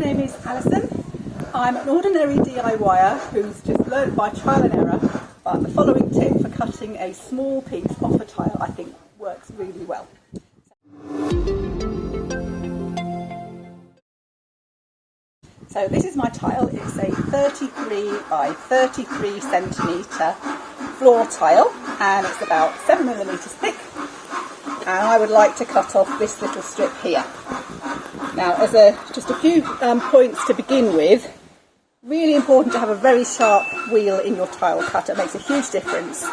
name is Alison. I'm an ordinary DIYer who's just learnt by trial and error, but the following tip for cutting a small piece off a tile I think works really well. So this is my tile. It's a 33 by 33 centimetre floor tile and it's about 7mm thick, and I would like to cut off this little strip here. Now, as just a few points to begin with, really important to have a very sharp wheel in your tile cutter. It makes a huge difference,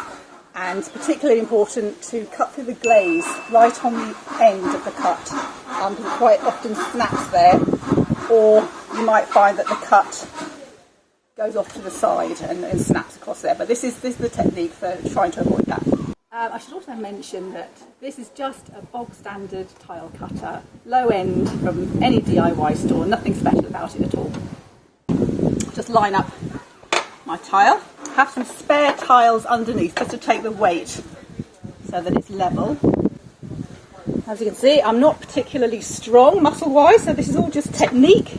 and particularly important to cut through the glaze right on the end of the cut, because it quite often snaps there, or you might find that the cut goes off to the side and snaps across there. But this is the technique for trying to avoid that. I should also mention that this is just a bog standard tile cutter, low end from any DIY store, nothing special about it at all. Just line up my tile, have some spare tiles underneath just to take the weight so that it's level. As you can see, I'm not particularly strong muscle wise, so this is all just technique.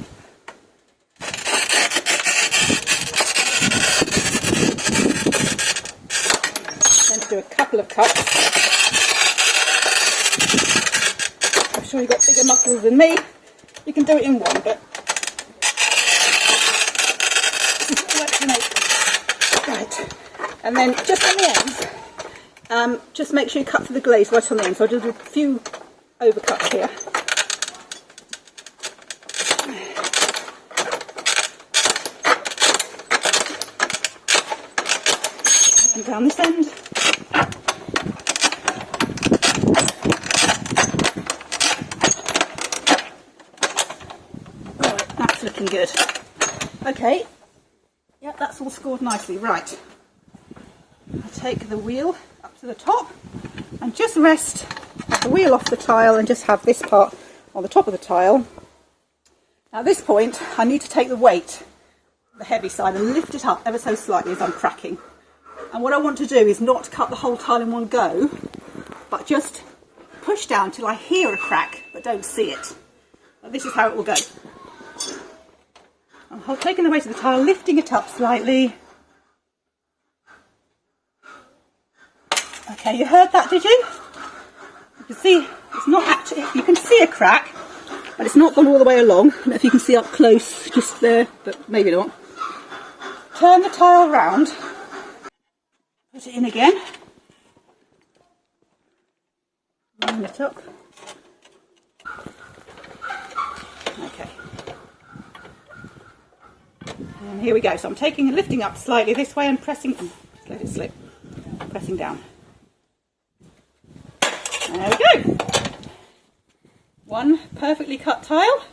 Do a couple of cuts. I'm sure you've got bigger muscles than me. You can do it in one, but this is what works for me. Right, and then just on the end, just make sure you cut through the glaze right on the end. So I'll do a few overcuts here. And down this end. Looking good. Okay, yep, that's all scored nicely. Right, I'll take the wheel up to the top and just rest the wheel off the tile and just have this part on the top of the tile. Now at this point I need to take the weight, the heavy side, and lift it up ever so slightly as I'm cracking. And what I want to do is not cut the whole tile in one go, but just push down till I hear a crack but don't see it. And this is how it will go. I'm taking the weight of the tile, lifting it up slightly. Okay, you heard that, did you? You can see it's not actually, you can see a crack, but it's not gone all the way along. I don't know if you can see up close, just there, but maybe not. Turn the tile round, put it in again, line it up. Okay. And here we go. So I'm taking and lifting up slightly this way and pressing, just let it slip, pressing down. There we go. One perfectly cut tile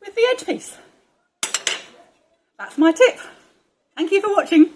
with the edge piece. That's my tip. Thank you for watching.